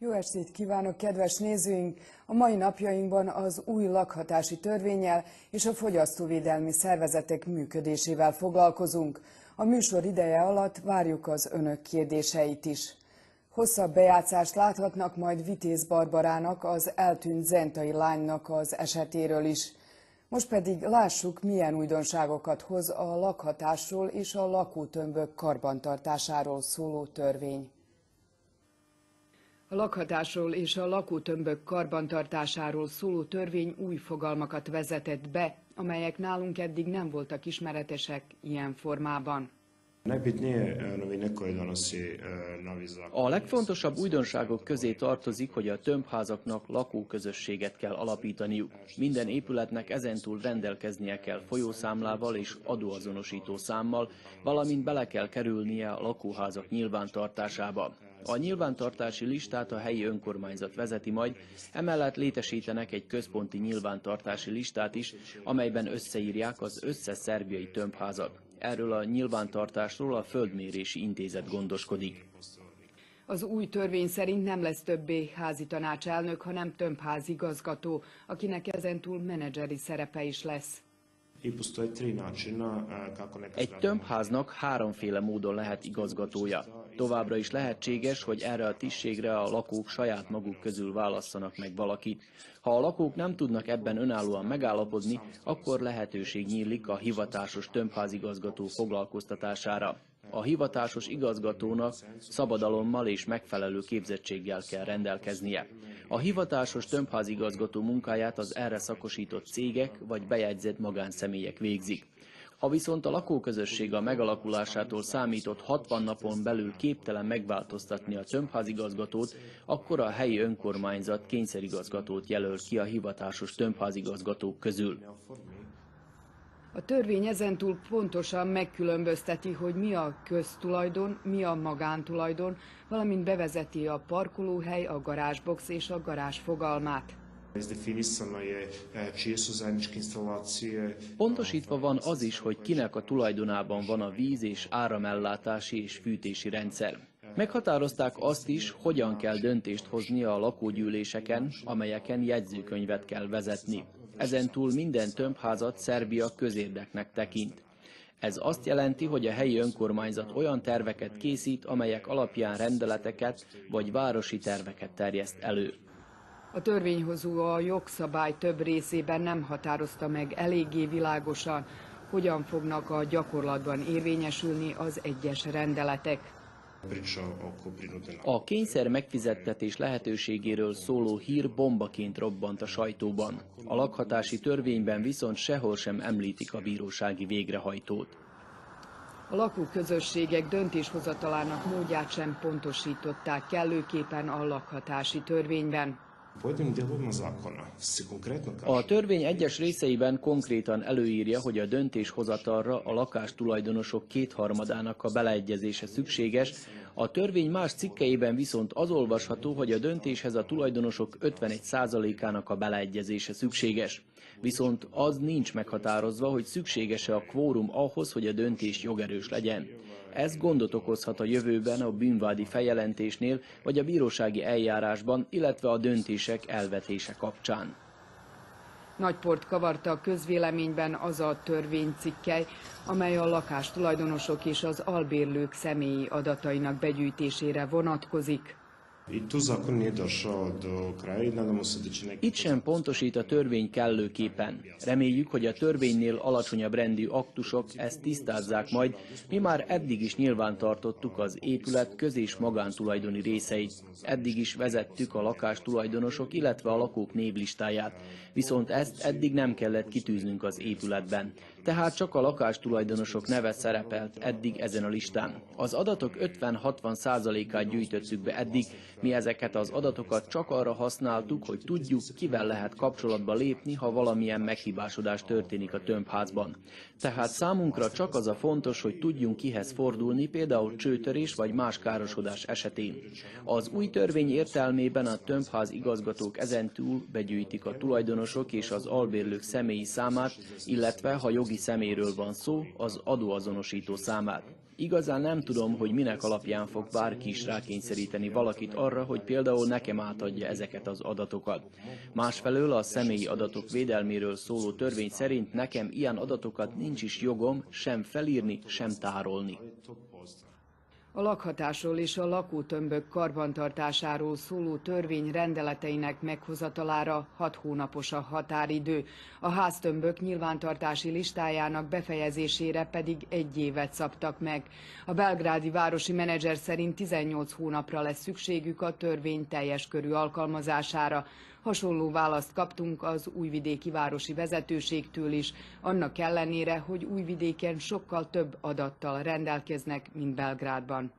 Jó estét kívánok, kedves nézőink! A mai napjainkban az új lakhatási törvénnyel és a fogyasztóvédelmi szervezetek működésével foglalkozunk. A műsor ideje alatt várjuk az önök kérdéseit is. Hosszabb bejátszást láthatnak majd Vitéz Barbarának, az eltűnt zentai lánynak az esetéről is. Most pedig lássuk, milyen újdonságokat hoz a lakhatásról és a lakótömbök karbantartásáról szóló törvény. A lakhatásról és a lakótömbök karbantartásáról szóló törvény új fogalmakat vezetett be, amelyek nálunk eddig nem voltak ismeretesek ilyen formában. A legfontosabb újdonságok közé tartozik, hogy a tömbházaknak lakóközösséget kell alapítaniuk. Minden épületnek ezentúl rendelkeznie kell folyószámlával és adóazonosító számmal, valamint bele kell kerülnie a lakóházak nyilvántartásába. A nyilvántartási listát a helyi önkormányzat vezeti majd, emellett létesítenek egy központi nyilvántartási listát is, amelyben összeírják az összes szerbiai tömbházat. Erről a nyilvántartásról a Földmérési Intézet gondoskodik. Az új törvény szerint nem lesz többé házi tanácselnök, hanem tömbházigazgató, akinek ezentúl menedzseri szerepe is lesz. Egy tömbháznak háromféle módon lehet igazgatója. Továbbra is lehetséges, hogy erre a tisztségre a lakók saját maguk közül válasszanak meg valakit. Ha a lakók nem tudnak ebben önállóan megállapodni, akkor lehetőség nyílik a hivatásos tömbházigazgató foglalkoztatására. A hivatásos igazgatónak szabadalommal és megfelelő képzettséggel kell rendelkeznie. A hivatásos tömbházigazgató munkáját az erre szakosított cégek vagy bejegyzett magánszemélyek végzik. Ha viszont a lakóközösség a megalakulásától számított 60 napon belül képtelen megváltoztatni a tömbházigazgatót, akkor a helyi önkormányzat kényszerigazgatót jelöl ki a hivatásos tömbházigazgatók közül. A törvény ezentúl pontosan megkülönbözteti, hogy mi a köztulajdon, mi a magántulajdon, valamint bevezeti a parkolóhely, a garázsbox és a garázs fogalmát. Pontosítva van az is, hogy kinek a tulajdonában van a víz- és áramellátási és fűtési rendszer. Meghatározták azt is, hogyan kell döntést hozni a lakógyűléseken, amelyeken jegyzőkönyvet kell vezetni. Ezentúl minden tömbházat Szerbia közérdeknek tekint. Ez azt jelenti, hogy a helyi önkormányzat olyan terveket készít, amelyek alapján rendeleteket vagy városi terveket terjeszt elő. A törvényhozó a jogszabály több részében nem határozta meg eléggé világosan, hogyan fognak a gyakorlatban érvényesülni az egyes rendeletek. A kényszer megfizettetés lehetőségéről szóló hír bombaként robbant a sajtóban. A lakhatási törvényben viszont sehol sem említik a bírósági végrehajtót. A lakóközösségek döntéshozatalának módját sem pontosították kellőképpen a lakhatási törvényben. A törvény egyes részeiben konkrétan előírja, hogy a döntéshozatalra a lakástulajdonosok kétharmadának a beleegyezése szükséges, a törvény más cikkeiben viszont az olvasható, hogy a döntéshez a tulajdonosok 51%-ának a beleegyezése szükséges. Viszont az nincs meghatározva, hogy szükséges-e a kvórum ahhoz, hogy a döntés jogerős legyen. Ez gondot okozhat a jövőben a bűnvádi feljelentésnél vagy a bírósági eljárásban, illetve a döntések elvetése kapcsán. Nagy port kavarta a közvéleményben az a törvénycikkely, amely a lakástulajdonosok és az albérlők személyi adatainak begyűjtésére vonatkozik. Itt sem pontosít a törvény kellőképpen. Reméljük, hogy a törvénynél alacsonyabb rendű aktusok ezt tisztázzák majd, mi már eddig is nyilvántartottuk az épület köz- és magántulajdoni részeit. Eddig is vezettük a lakástulajdonosok, illetve a lakók névlistáját. Viszont ezt eddig nem kellett kitűznünk az épületben. Tehát csak a lakástulajdonosok neve szerepelt eddig ezen a listán. Az adatok 50-60%-át gyűjtöttük be eddig, mi ezeket az adatokat csak arra használtuk, hogy tudjuk, kivel lehet kapcsolatba lépni, ha valamilyen meghibásodás történik a tömbházban. Tehát számunkra csak az a fontos, hogy tudjunk kihez fordulni, például csőtörés vagy más károsodás esetén. Az új törvény értelmében a tömbház igazgatók ezentúl begyűjtik a tulajdonosok és az albérlők személyi számát, illetve ha jogi személyről van szó, az adóazonosító számát. Igazán nem tudom, hogy minek alapján fog bárki is rákényszeríteni valakit arra, hogy például nekem átadja ezeket az adatokat. Másfelől a személyi adatok védelméről szóló törvény szerint nekem ilyen adatokat nincs is jogom sem felírni, sem tárolni. A lakhatásról és a lakótömbök karbantartásáról szóló törvény rendeleteinek meghozatalára 6 hónapos a határidő. A háztömbök nyilvántartási listájának befejezésére pedig 1 évet szabtak meg. A belgrádi városi menedzser szerint 18 hónapra lesz szükségük a törvény teljes körű alkalmazására. Hasonló választ kaptunk az újvidéki városi vezetőségtől is, annak ellenére, hogy Újvidéken sokkal több adattal rendelkeznek, mint Belgrádban.